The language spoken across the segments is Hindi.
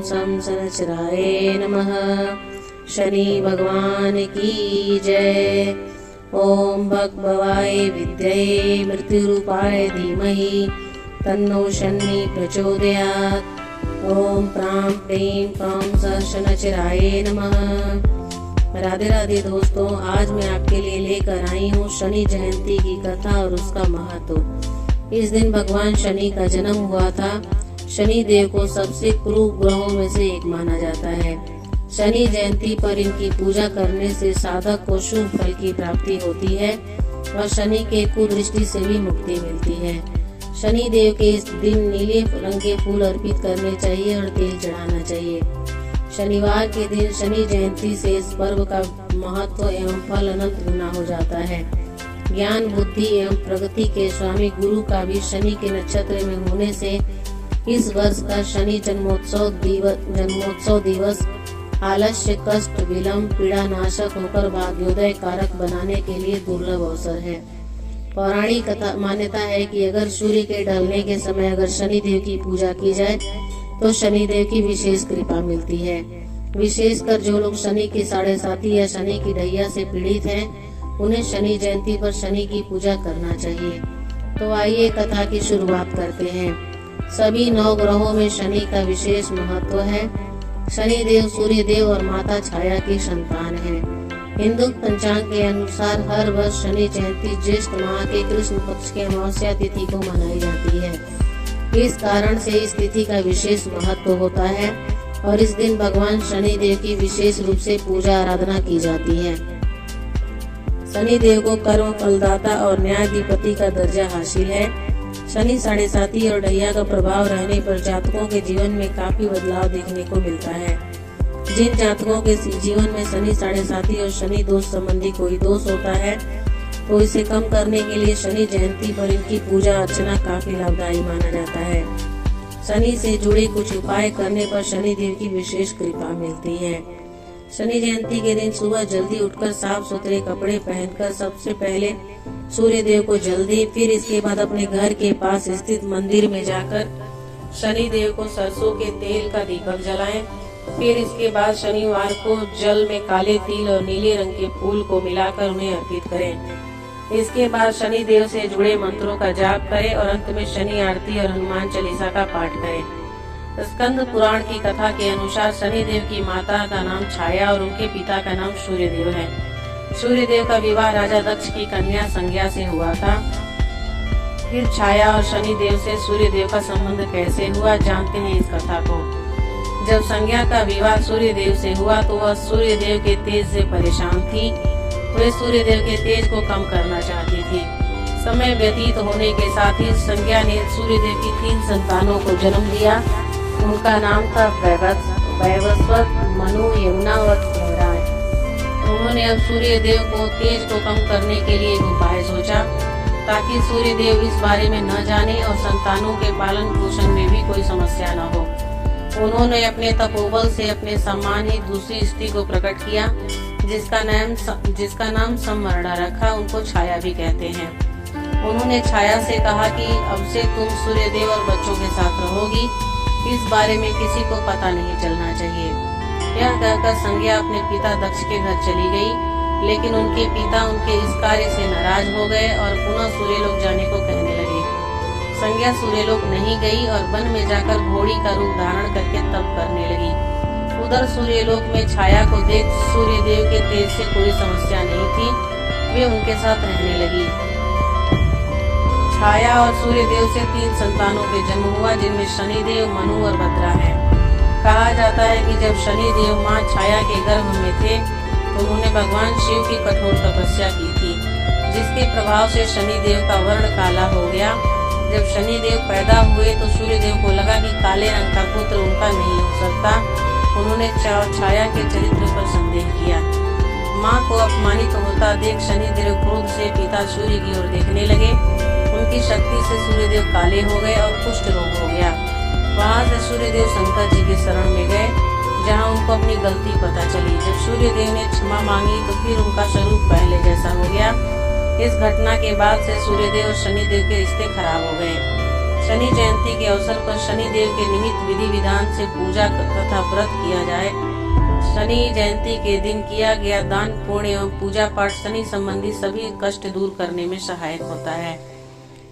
सं शनैश्चराय नमः। शनि भगवान की जय। ओम भगभवाय विद्महे मृत्युरूपाय धीमहि तन्नो शनि प्रचोदयात्। ओम प्रां प्रीं प्रौं स शनैश्चराय नमः। राधे राधे दोस्तों, आज मैं आपके लिए लेकर आई हूँ शनि जयंती की कथा और उसका महत्व। इस दिन भगवान शनि का जन्म हुआ था। शनि देव को सबसे क्रूर ग्रहों में से एक माना जाता है। शनि जयंती पर इनकी पूजा करने से साधक को शुभ फल की प्राप्ति होती है और शनि के कुदृष्टि से भी मुक्ति मिलती है। शनि देव के इस दिन नीले रंग के फूल अर्पित करने चाहिए और तेल चढ़ाना चाहिए। शनिवार के दिन शनि जयंती से इस पर्व का महत्व एवं फल अनंत गुना हो जाता है। ज्ञान बुद्धि एवं प्रगति के स्वामी गुरु का भी शनि के नक्षत्र में होने से इस वर्ष का शनि जन्मोत्सव दिवस आलस्य कष्ट विलंब पीड़ा नाशक होकर भाग्योदय कारक बनाने के लिए दुर्लभ अवसर है। पौराणिक मान्यता है कि अगर सूर्य के ढलने के समय अगर शनि देव की पूजा की जाए तो शनि देव की विशेष कृपा मिलती है। विशेषकर जो लोग शनि की 7.5 या शनि की ढैया से पीड़ित हैं, उन्हें शनि जयंती पर शनि की पूजा करना चाहिए। तो आइए कथा की शुरुआत करते हैं। सभी 9 ग्रहों में शनि का विशेष महत्व है। शनि देव सूर्य देव और माता छाया की संतान है। हिंदू पंचांग के अनुसार हर वर्ष शनि जयंती ज्येष्ठ माह के कृष्ण पक्ष के अमावस्या तिथि को मनाई जाती है। इस कारण से इस तिथि का विशेष महत्व होता है और इस दिन भगवान शनि देव की विशेष रूप से पूजा आराधना की जाती है। शनि देव को कर्म फलदाता और न्यायाधिपति का दर्जा हासिल है। शनि 7.5 और ढैया का प्रभाव रहने पर जातकों के जीवन में काफी बदलाव देखने को मिलता है। जिन जातकों के जीवन में शनि 7.5 और शनि दोष संबंधी कोई दोष होता है तो इसे कम करने के लिए शनि जयंती पर इनकी पूजा अर्चना काफी लाभदायी माना जाता है। शनि से जुड़े कुछ उपाय करने पर शनि देव की विशेष कृपा मिलती है। शनि जयंती के दिन सुबह जल्दी उठकर साफ सुथरे कपड़े पहनकर सबसे पहले सूर्य देव को जल दें। फिर इसके बाद अपने घर के पास स्थित मंदिर में जाकर शनि देव को सरसों के तेल का दीपक जलाएं। फिर इसके बाद शनिवार को जल में काले तिल और नीले रंग के फूल को मिलाकर उन्हें अर्पित करें। इसके बाद शनि देव से जुड़े मंत्रों का जाप करें और अंत में शनि आरती और हनुमान चालीसा का पाठ करें। स्कंद पुराण की कथा के अनुसार शनि देव की माता का नाम छाया और उनके पिता का नाम सूर्य देव है। सूर्य देव का विवाह राजा दक्ष की कन्या संज्ञा से हुआ था। फिर छाया और शनि देव से सूर्य देव का संबंध कैसे हुआ, जानते हैं इस कथा को। जब संज्ञा का विवाह सूर्य देव से हुआ तो वह सूर्य देव के तेज से परेशान थी। वे सूर्य देव के तेज को कम करना चाहती थी। समय व्यतीत होने के साथ ही संज्ञा ने सूर्य देव की 3 संतानों को जन्म दिया। उनका नाम था वैवस्वत, मनु, यमुना और देवराय। उन्होंने अब सूर्य देव को तेज को कम करने के लिए एक उपाय सोचा ताकि सूर्य देव इस बारे में न जाने और संतानों के पालन पोषण में भी कोई समस्या न हो। उन्होंने अपने तपोबल से अपने सम्मान ही दूसरी स्त्री को प्रकट किया जिसका नाम समवर्णा रखा। उनको छाया भी कहते हैं। उन्होंने छाया से कहा कि अब से तुम सूर्य देव और बच्चों के साथ रहोगी। इस बारे में किसी को पता नहीं चलना चाहिए। यह कहकर संज्ञा अपने पिता दक्ष के घर चली गई, लेकिन उनके पिता उनके इस कार्य से नाराज हो गए और पुनः सूर्यलोक जाने को कहने लगे। संज्ञा सूर्यलोक नहीं गई और वन में जाकर घोड़ी का रूप धारण करके तप करने लगी। उधर सूर्यलोक में छाया को देख सूर्य देव के तेज से कोई समस्या नहीं थी। वे उनके साथ रहने लगी। छाया और सूर्य देव से 3 संतानों के जन्म हुआ, जिनमें शनि देव, मनु और भद्रा है। कहा जाता है कि जब शनि देव माँ छाया के गर्भ में थे तो उन्होंने भगवान शिव की कठोर तपस्या की थी, जिसके प्रभाव से शनि देव का वर्ण काला हो गया। जब शनि देव पैदा हुए तो सूर्य देव को लगा कि काले रंग का पुत्र उनका नहीं हो सकता। उन्होंने छाया के चरित्र पर संदेह किया। माँ को अपमानित होता देख शनि देव क्रोध से पिता सूर्य की ओर देखने लगे। उनकी शक्ति से सूर्य देव काले हो गए और कुष्ठ रोग हो गया। वहाँ से सूर्य देव शंकर जी के शरण में गए, जहाँ उनको अपनी गलती पता चली। जब सूर्य देव ने क्षमा मांगी तो फिर उनका स्वरूप पहले जैसा हो गया। इस घटना के बाद से सूर्य देव और शनि देव के रिश्ते खराब हो गए। शनि जयंती के अवसर पर शनि देव के निमित्त विधि विधान से पूजा तथा व्रत किया जाए। शनि जयंती के दिन किया गया दान पुण्य एवं पूजा पाठ शनि संबंधी सभी कष्ट दूर करने में सहायक होता है।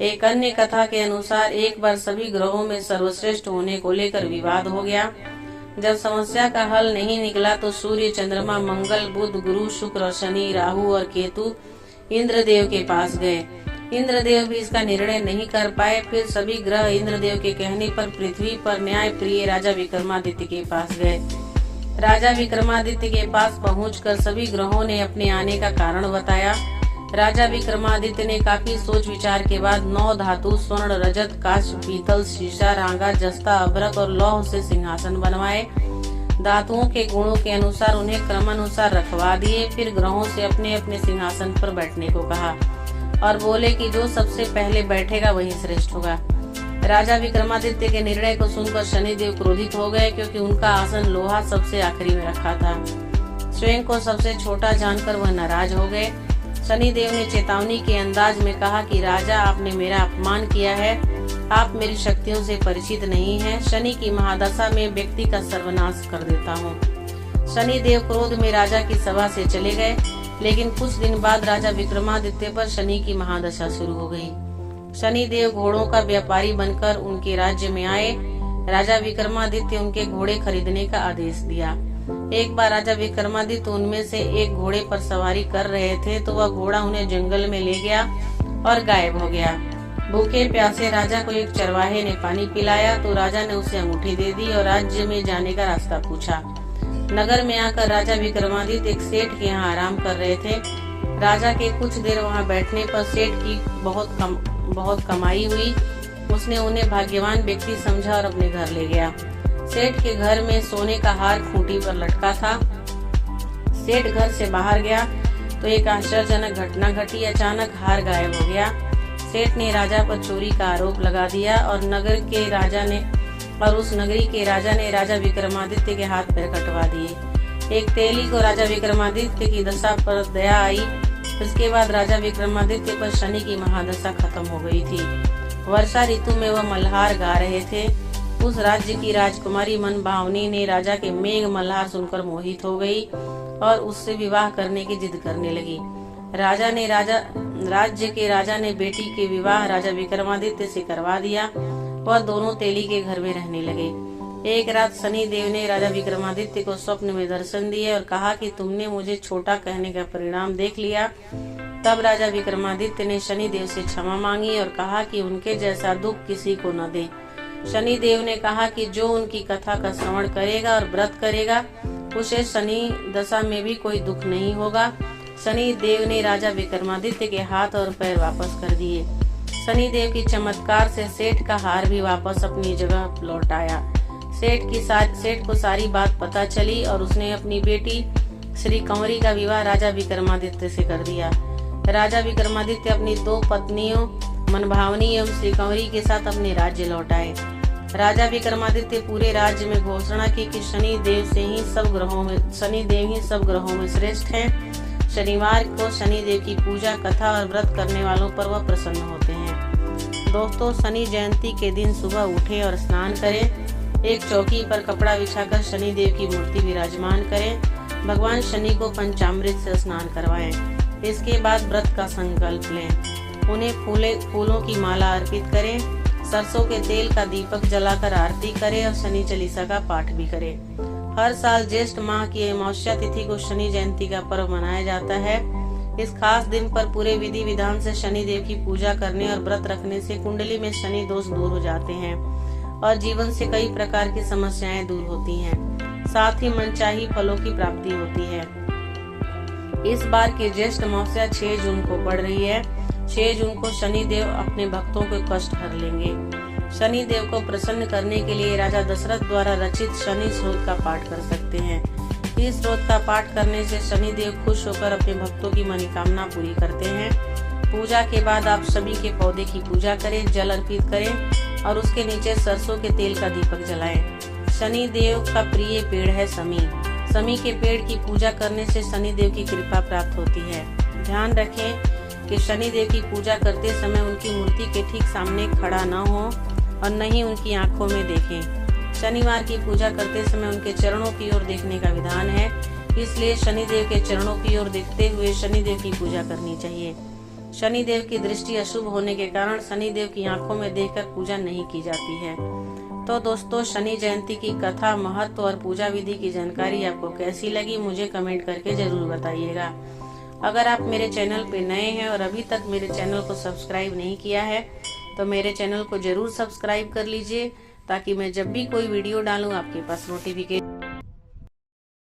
एक अन्य कथा के अनुसार एक बार सभी ग्रहों में सर्वश्रेष्ठ होने को लेकर विवाद हो गया। जब समस्या का हल नहीं निकला तो सूर्य, चंद्रमा, मंगल, बुध, गुरु, शुक्र, शनि, राहु और केतु इंद्रदेव के पास गए। इंद्रदेव भी इसका निर्णय नहीं कर पाए। फिर सभी ग्रह इंद्रदेव के कहने पर पृथ्वी पर न्याय प्रिय राजा विक्रमादित्य के पास गए। राजा विक्रमादित्य के पास पहुंचकर सभी ग्रहों ने अपने आने का कारण बताया। राजा विक्रमादित्य ने काफी सोच विचार के बाद 9 धातु स्वर्ण, रजत, कांस्य, पीतल, शीशा, रांगा, जस्ता, अभ्रक और लौह से सिंहासन बनवाए। धातुओं के गुणों के अनुसार उन्हें क्रमानुसार रखवा दिए। फिर ग्रहों से अपने अपने सिंहासन पर बैठने को कहा और बोले कि जो सबसे पहले बैठेगा वही श्रेष्ठ होगा। राजा विक्रमादित्य के निर्णय को सुनकर शनिदेव क्रोधित हो गए, क्योंकि उनका आसन लोहा सबसे आखिरी में रखा था। स्वयं को सबसे छोटा जानकर वह नाराज हो गए। शनिदेव ने चेतावनी के अंदाज में कहा कि राजा, आपने मेरा अपमान किया है, आप मेरी शक्तियों से परिचित नहीं हैं। शनि की महादशा में व्यक्ति का सर्वनाश कर देता हूँ। शनिदेव क्रोध में राजा की सभा से चले गए, लेकिन कुछ दिन बाद राजा विक्रमादित्य पर शनि की महादशा शुरू हो गई। शनिदेव घोड़ों का व्यापारी बनकर उनके राज्य में आए। राजा विक्रमादित्य उनके घोड़े खरीदने का आदेश दिया। एक बार राजा विक्रमादित्य उनमें से एक घोड़े पर सवारी कर रहे थे तो वह घोड़ा उन्हें जंगल में ले गया और गायब हो गया। भूखे प्यासे राजा को एक चरवाहे ने पानी पिलाया तो राजा ने उसे अंगूठी दे दी और राज्य में जाने का रास्ता पूछा। नगर में आकर राजा विक्रमादित्य एक सेठ के यहाँ आराम कर रहे थे। राजा के कुछ देर वहाँ बैठने पर सेठ की बहुत कमाई हुई। उसने उन्हें भाग्यवान व्यक्ति समझा और अपने घर ले गया। सेठ के घर में सोने का हार खूंटी पर लटका था। सेठ घर से बाहर गया तो एक आश्चर्यजनक घटना घटी। अचानक हार गायब हो गया। सेठ ने राजा पर चोरी का आरोप लगा दिया और उस नगरी के राजा ने राजा विक्रमादित्य के हाथ पैर कटवा दिए। एक तेली को राजा विक्रमादित्य की दशा पर दया आई। इसके बाद राजा विक्रमादित्य पर शनि की महादशा खत्म हो गई थी। वर्षा ऋतु में वह मल्हार गा रहे थे। उस राज्य की राजकुमारी मनभावनी ने राजा के मेघ मल्हार सुनकर मोहित हो गई और उससे विवाह करने की जिद करने लगी। राज्य के राजा ने बेटी के विवाह राजा विक्रमादित्य से करवा दिया। वह दोनों तेली के घर में रहने लगे। एक रात शनि देव ने राजा विक्रमादित्य को स्वप्न में दर्शन दिए और कहा कि तुमने मुझे छोटा कहने का परिणाम देख लिया। तब राजा विक्रमादित्य ने शनि देव से क्षमा मांगी और कहा कि उनके जैसा दुख किसी को न दे। शनि देव ने कहा कि जो उनकी कथा का श्रवण करेगा और व्रत करेगा उसे शनि दशा में भी कोई दुख नहीं होगा। शनि देव ने राजा विक्रमादित्य के हाथ और पैर वापस कर दिए। शनि देव की चमत्कार से सेठ का हार भी वापस अपनी जगह लौट आया। सेठ को सारी बात पता चली और उसने अपनी बेटी श्री कंवरी का विवाह राजा विक्रमादित्य से कर दिया। राजा विक्रमादित्य अपनी 2 पत्नियों मनभावनी एवं श्री कंवरी के साथ अपने राज्य लौट आए। राजा विक्रमादित्य पूरे राज्य में घोषणा की कि शनि देव ही सब ग्रहों में श्रेष्ठ हैं। शनिवार को शनि देव की पूजा, कथा और व्रत करने वालों पर वह प्रसन्न होते हैं। दोस्तों, शनि जयंती के दिन सुबह उठें और स्नान करें। एक चौकी पर कपड़ा बिछाकर शनि देव की मूर्ति विराजमान करें। भगवान शनि को पंचामृत से स्नान करवाएं। इसके बाद व्रत का संकल्प लें। उन्हें फूलों की माला अर्पित करें। सरसों के तेल का दीपक जलाकर आरती करें और शनि चालीसा का पाठ भी करें। हर साल ज्येष्ठ माह की अमावस्या तिथि को शनि जयंती का पर्व मनाया जाता है। इस खास दिन पर पूरे विधि विधान से शनि देव की पूजा करने और व्रत रखने से कुंडली में शनि दोष दूर हो जाते हैं और जीवन से कई प्रकार की समस्याएं दूर होती हैं। साथ ही मनचाही फलों की प्राप्ति होती है। इस बार की ज्येष्ठ अमावस्या 6 जून को पड़ रही है। 6 जून को शनि देव अपने भक्तों के कष्ट हर लेंगे। शनि देव को प्रसन्न करने के लिए राजा दशरथ द्वारा रचित शनि स्रोत का पाठ कर सकते हैं। इस स्रोत का पाठ करने से शनि देव खुश होकर अपने भक्तों की मनोकामना पूरी करते हैं। पूजा के बाद आप सभी के पौधे की पूजा करें, जल अर्पित करें और उसके नीचे सरसों के तेल का दीपक जलाएं। शनि देव का प्रिय पेड़ है समी। समी के पेड़ की पूजा करने से शनि देव की कृपा प्राप्त होती है। ध्यान रखें कि शनि देव की पूजा करते समय उनकी मूर्ति के ठीक सामने खड़ा न हो। और न ही उनकी आंखों में देखें। शनिवार की पूजा करते समय उनके चरणों की ओर देखने का विधान है, इसलिए शनिदेव के चरणों की ओर देखते हुए शनिदेव की पूजा करनी चाहिए। शनिदेव की दृष्टि अशुभ होने के कारण शनिदेव की आंखों में देखकर पूजा नहीं की जाती है। तो दोस्तों, शनि जयंती की कथा, महत्व और पूजा विधि की जानकारी आपको कैसी लगी मुझे कमेंट करके जरूर बताइएगा। अगर आप मेरे चैनल पे नए हैं और अभी तक मेरे चैनल को सब्सक्राइब नहीं किया है तो मेरे चैनल को जरूर सब्सक्राइब कर लीजिए, ताकि मैं जब भी कोई वीडियो डालूं आपके पास नोटिफिकेशन